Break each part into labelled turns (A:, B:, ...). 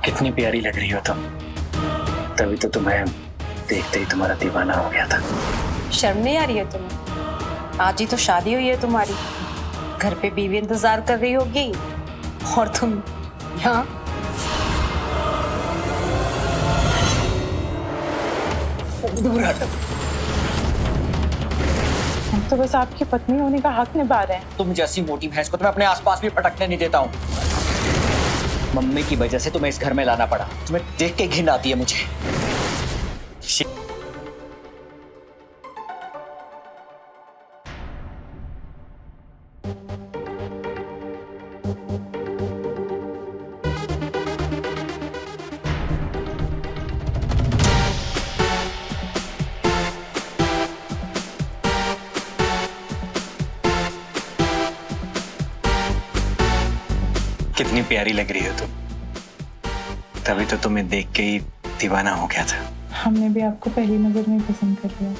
A: कितनी प्यारी लग रही हो तुम। तभी तो तुम्हें देखते ही तुम्हारा दीवाना हो गया था।
B: शर्म नहीं आ रही है तुम्हें? आज ही तो शादी हुई है तुम्हारी, घर पे बीवी इंतजार कर रही होगी और तुम यहाँ।
A: दूर हटो।
C: हम तो बस आपकी पत्नी होने का हक निभा रहे हैं।
A: तुम जैसी मोटी भैंस को तो मैं अपने आसपास भी पटकने नहीं देता हूँ। मम्मी की वजह से तुम्हें इस घर में लाना पड़ा। तुम्हें देख के घिन आती है मुझे। कितनी प्यारी लग रही हो तुम। तभी तो तुम्हें देख के ही दीवाना हो गया था।
C: हमने भी आपको पहली नजर में पसंद कर लिया।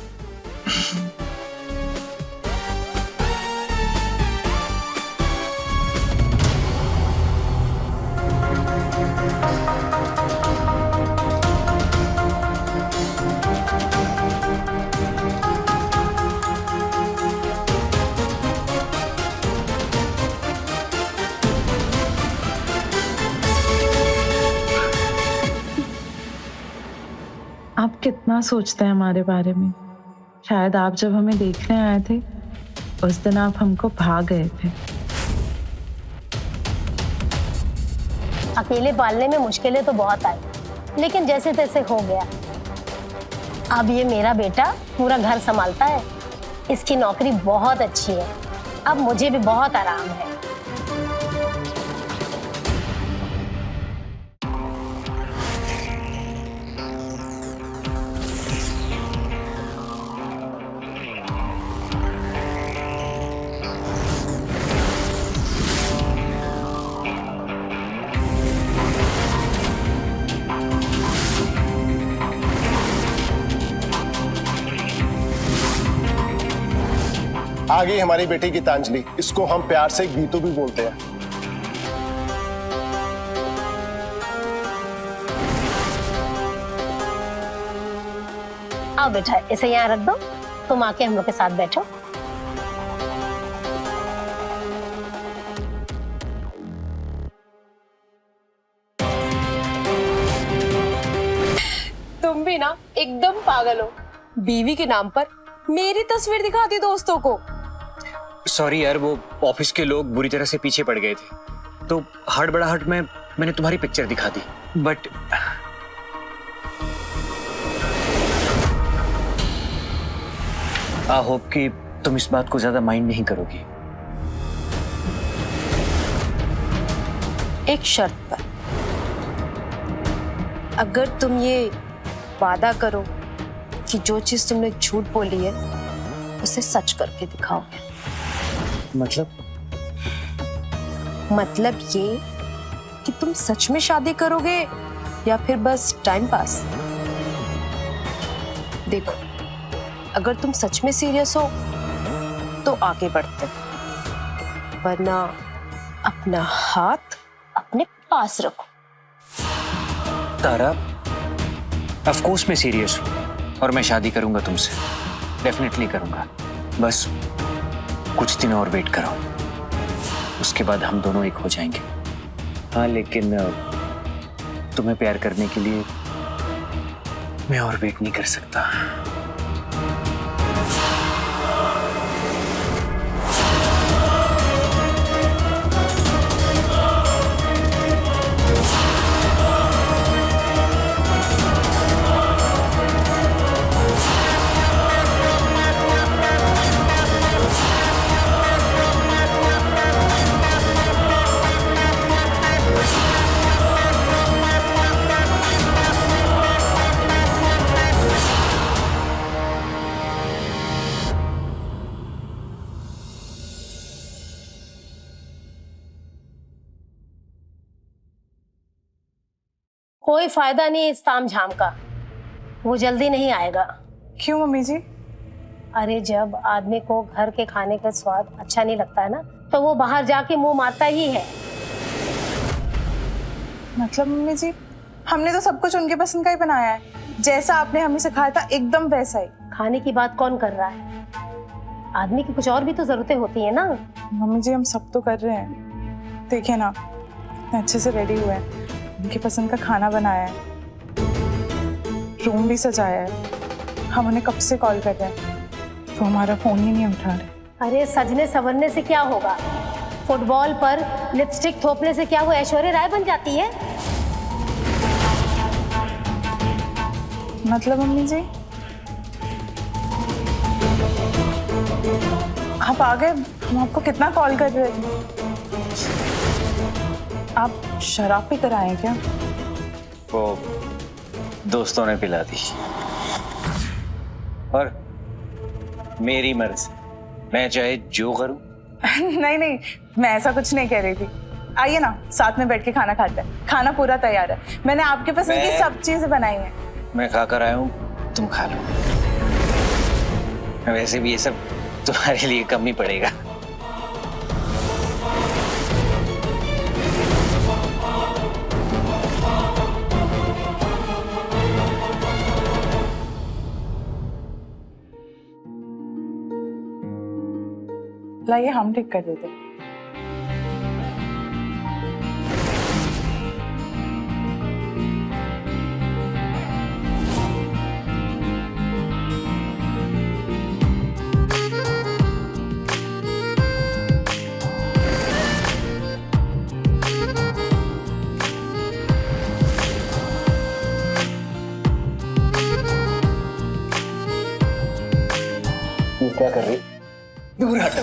C: आप कितना सोचते हैं हमारे बारे में। शायद आप जब हमें देखने आए थे उस दिन आप हमको भाग गए थे।
D: अकेले पालने में मुश्किलें तो बहुत आई, लेकिन जैसे तैसे हो गया। अब ये मेरा बेटा पूरा घर संभालता है। इसकी नौकरी बहुत अच्छी है। अब मुझे भी बहुत आराम है।
E: आ गई हमारी बेटी गीतांजलि। इसको हम प्यार से गीतू भी बोलते हैं।
D: आओ बेटा, इसे यहाँ रख दो। तुम आके हम लोग के साथ बैठो।
B: तुम भी ना एकदम पागल हो। बीवी के नाम पर मेरी तस्वीर दिखाती दोस्तों को।
A: सॉरी यार, वो ऑफिस के लोग बुरी तरह से पीछे पड़ गए थे तो हड़बड़ाहट में मैंने तुम्हारी पिक्चर दिखा दी। बट आई होप कि तुम इस बात को ज्यादा माइंड नहीं करोगी।
B: एक शर्त पर, अगर तुम ये वादा करो कि जो चीज तुमने झूठ बोली है उसे सच करके दिखाओगे। मतलब ये कि तुम सच में शादी करोगे या फिर बस टाइम पास। देखो, अगर तुम सच में सीरियस हो तो आगे बढ़ते, वरना अपना हाथ अपने पास रखो।
A: तारा, ऑफ कोर्स मैं सीरियस हूँ और मैं शादी करूंगा तुमसे। डेफिनेटली करूंगा। बस कुछ दिन और वेट करो, उसके बाद हम दोनों एक हो जाएंगे। हाँ, लेकिन तुम्हें प्यार करने के लिए मैं और वेट नहीं कर सकता।
D: कोई फायदा नहीं इस ताम झाम का। वो जल्दी नहीं आएगा।
C: क्यों मम्मी जी?
D: अरे जब आदमी को घर के खाने का स्वाद अच्छा नहीं लगता है ना, तो वो बाहर जाके मुंह मारता ही है।
C: मतलब मम्मी जी, हमने तो सब कुछ उनके पसंद का ही बनाया है, जैसा आपने हमें सिखाया था एकदम वैसा ही।
D: खाने की बात कौन कर रहा है? आदमी की कुछ और भी तो जरूरतें होती है ना।
C: मम्मी जी हम सब तो कर रहे हैं, देखिए ना इतने अच्छे से रेडी हुए हैं, उनके पसंद का खाना बनाया है, रूम भी सजाया है। हम उन्हें कब से कॉल कर रहे हैं, वो हमारा फोन ही नहीं उठा रहे।
D: अरे सजने संवरने से क्या होगा? फुटबॉल पर लिपस्टिक थोपने से क्या वो ऐश्वर्या राय बन जाती है?
C: मतलब मम्मी जी आप आ गए, हम आपको कितना कॉल कर रहे थे। आप शराब पी कर आए क्या?
A: वो दोस्तों ने पिला दी और मेरी मर्जी, मैं चाहे जो करूं।
C: नहीं नहीं, मैं ऐसा कुछ नहीं कह रही थी। आइए ना साथ में बैठ के खाना खाते हैं, खाना पूरा तैयार है, मैंने आपके पसंद की सब चीजें बनाई हैं।
A: मैं खा कर आया हूं, तुम खा लो। वैसे भी ये सब तुम्हारे लिए कम ही पड़ेगा।
C: लाइए हम ठीक कर देते हैं।
A: ये क्या कर रही? दूर हटो।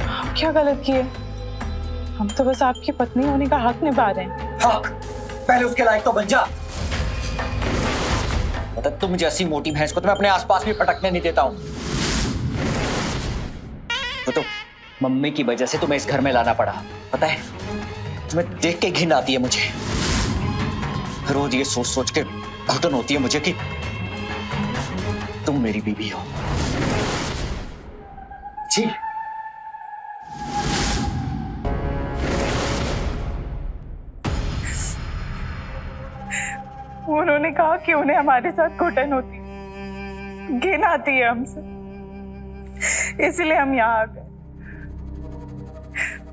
C: आप क्या गलत किए? हम तो बस आपकी पत्नी होने का हक निभा रहे हैं।
A: हक? पहले उसके लायक तो बन जा। मतलब तुम जैसी मोटी भैंस को तो मैं अपने आसपास भी पटकने नहीं देता हूं। तो मम्मी की वजह से तुम्हें इस घर में लाना पड़ा, पता है? तुम्हें देख के घिन आती है मुझे। रोज ये सोच सोच के घुटन होती है मुझे कि तुम मेरी बीवी हो। जी
C: उन्होंने कहा कि उन्हें हमारे साथ घुटन होती, घिन आती है हमसे, इसलिए हम यहाँ आ गए।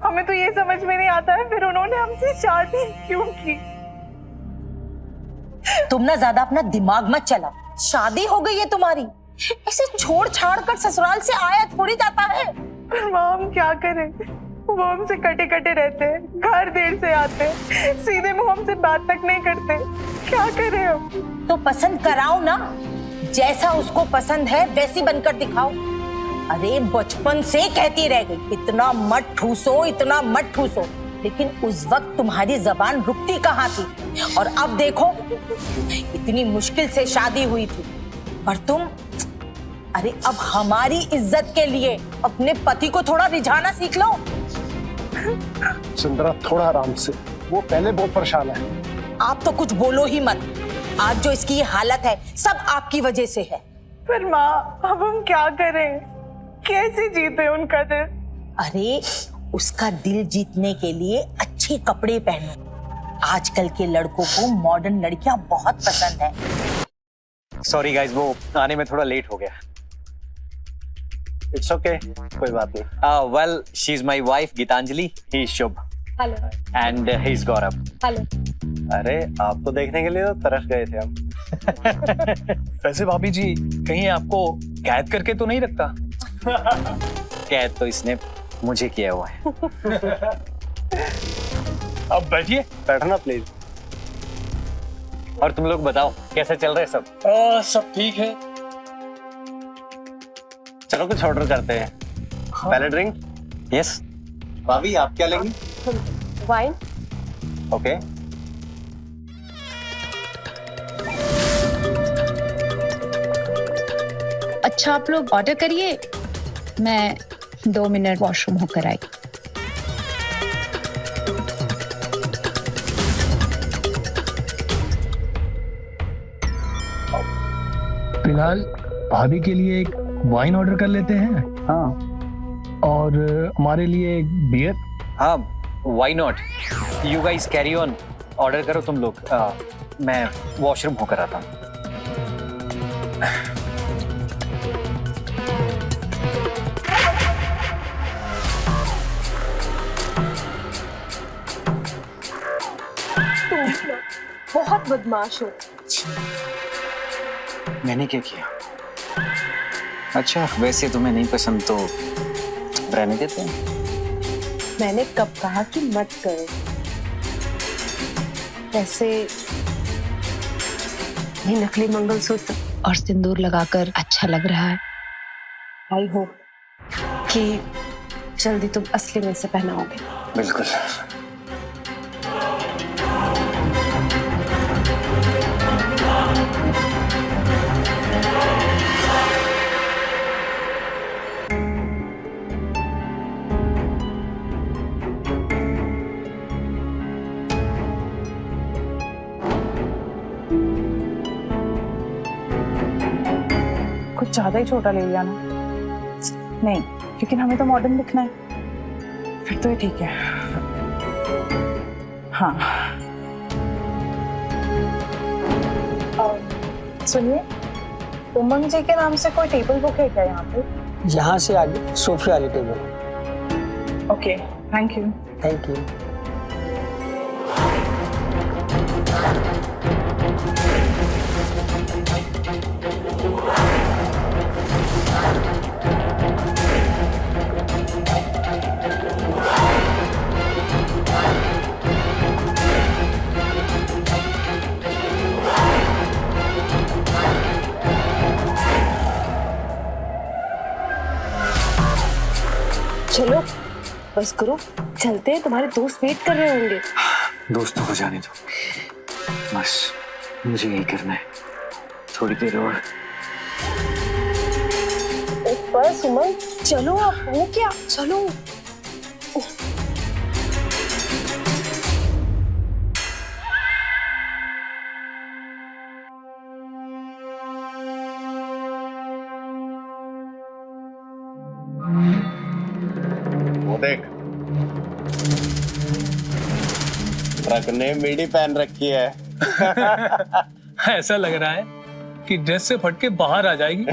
C: हमें तो ये समझ में नहीं आता है फिर उन्होंने हमसे शादी क्यों की।
F: तुम ना ज्यादा अपना दिमाग मत चला। शादी हो गई है तुम्हारी, ऐसे छोड़ छाड़ कर ससुराल से आया थोड़ी जाता है।
C: पर माँ हम क्या करें, वो हमसे कटे कटे रहते हैं, घर देर से आते हैं, सीधे मुंह हमसे बात तक नहीं करते, क्या करें हम?
F: तो पसंद कराओ ना, जैसा उसको पसंद है वैसी बनकर दिखाओ। अरे बचपन से कहती रह गई इतना मत ठूसो, इतना मत ठूसो, लेकिन उस वक्त तुम्हारी जबान रुकती कहाँ थी। और अब देखो इतनी मुश्किल से शादी हुई थी और तुम, अरे अब हमारी इज्जत के लिए अपने पति को थोड़ा रिझाना सीख लो।
E: सुंदरा थोड़ा आराम से, वो पहले बहुत परेशान है।
F: आप तो कुछ बोलो ही मत, आज जो इसकी ये हालत है सब आपकी वजह से है।
C: पर माँ अब हम क्या करें, कैसे जीते उनका दिल?
F: अरे उसका दिल जीतने के लिए अच्छे कपड़े पहनो। आजकल के लड़कों को मॉडर्न लड़कियां बहुत पसंद है।
A: सॉरी गाइस, वो आने में थोड़ा लेट हो गया।
E: इट्स ओके, कोई बात नहीं।
A: Well she is my wife Geetanjali, he is Shubh
D: hello
A: and he is Gaurav.
D: Hello.
E: अरे आपको देखने के लिए तो तरस गए थे हम।
G: वैसे भाभी जी कहीं आपको कैद करके तो नहीं रखता?
A: कैद तो इसने मुझे किया हुआ है।
G: अब बैठिए।
E: बैठना प्लीज।
A: और तुम लोग बताओ कैसे चल रहे सब?
G: सब ठीक है।
E: चलो कुछ ऑर्डर करते हैं। पहले ड्रिंक।
A: यस।
E: भाभी आप क्या लेंगी?
D: वाइन।
E: ओके।
H: अच्छा आप लोग ऑर्डर करिए, मैं 2 मिनट वॉशरूम होकर आई।
G: फिलहाल भाभी के लिए एक वाइन ऑर्डर कर लेते हैं।
A: हाँ
G: और हमारे लिए एक बियर।
A: हाँ why not, you guys carry on, order करो तुम लोग, मैं वॉशरूम होकर आता हूँ।
B: बहुत बदमाश हो।
A: मैंने क्या किया? अच्छा, वैसे तुम्हें नहीं पसंद तो रहने देते हैं।
B: मैंने कब कहा कि मत करो? वैसे ये नकली मंगलसूत्र
H: और सिंदूर लगाकर अच्छा लग रहा है।
B: आई होप कि जल्दी तुम असली में से पहनाओगे।
A: बिल्कुल।
C: कुछ ज्यादा ही छोटा ले लिया ना? नहीं, लेकिन हमें तो मॉडर्न दिखना है। फिर तो ये ठीक है। हाँ। और सुनिए, उमंग जी के नाम से कोई टेबल बुक है क्या यहाँ पे?
I: यहाँ से आगे सोफे वाली table.
C: Okay, thank you.
I: Thank you.
B: चलो बस करो, चलते हैं, तुम्हारे दोस्त वेट कर रहे होंगे।
A: दोस्तों को जाने दो, बस मुझे यही करना है, थोड़ी देर और।
B: बस उमंग, चलो आप, वो क्या, चलो।
E: वो देख, ट्रक ने मीडी पहन रखी है।
G: ऐसा लग रहा है कि ड्रेस से फट के बाहर आ जाएगी।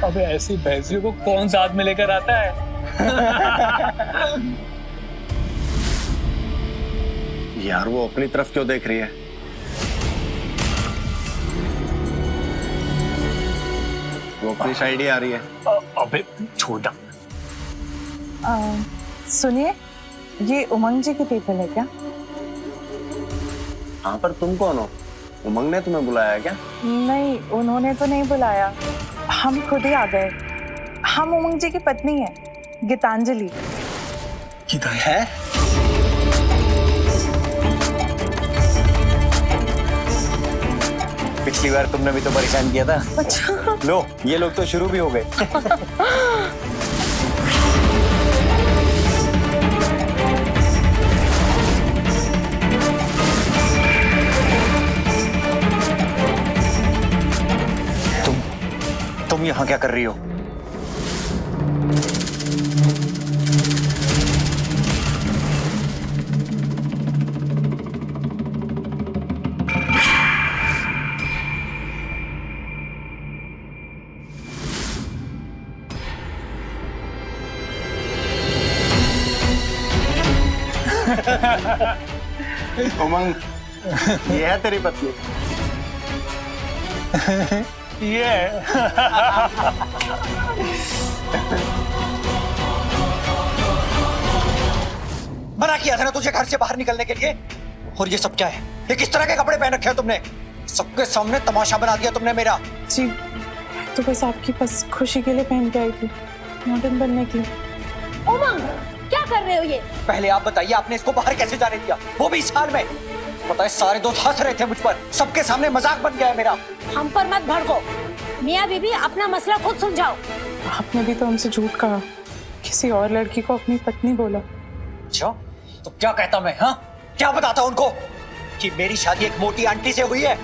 G: अबे ऐसी भैंसियों को कौन साथ में लेकर आता है?
E: यार वो अपनी तरफ क्यों देख रही है? वो अपनी साइड ही आ रही है।
G: अबे छोटा।
C: सुनिए, ये उमंग जी की टेबल है क्या?
E: हाँ, पर तुम कौन हो? उमंग ने तुम्हें बुलाया है क्या?
C: नहीं, उन्होंने तो नहीं बुलाया, हम खुद ही आ गए। हम उमंग जी की पत्नी है, गीतांजलि।
G: किधर है?
A: पिछली बार तुमने भी तो परेशान किया था।
C: अच्छा।
A: लो, ये लोग तो शुरू भी हो गए। तुम यहाँ क्या कर रही हो?
E: उमंग, ये है तेरी पत्नी?
G: ये
I: मना किया था ना तुझे घर से बाहर निकलने के लिए। और ये सब क्या है? ये किस तरह के कपड़े पहन रखे हो तुमने? सबके सामने तमाशा बना दिया तुमने मेरा।
C: जी, तो बस आपकी बस खुशी के लिए पहन के आई थी, मॉडर्न बनने की।
D: उमंग, क्या कर रहे हो ये?
I: पहले आप बताइए, आपने इसको बाहर कैसे जाने दिया, वो भी इस हाल में? पता है सारे दोस्त हंस रहे थे मुझ पर, सबके सामने मजाक बन गया है मेरा।
D: हम पर मत भड़को। मियाँ बीबी, अपना मसला खुद सुलझाओ।
C: आपने भी तो हमसे झूठ कहा, किसी और लड़की को अपनी पत्नी बोला।
I: अच्छा, तो क्या कहता मैं? हाँ, क्या बताता उनको कि मेरी शादी एक मोटी आंटी से हुई है?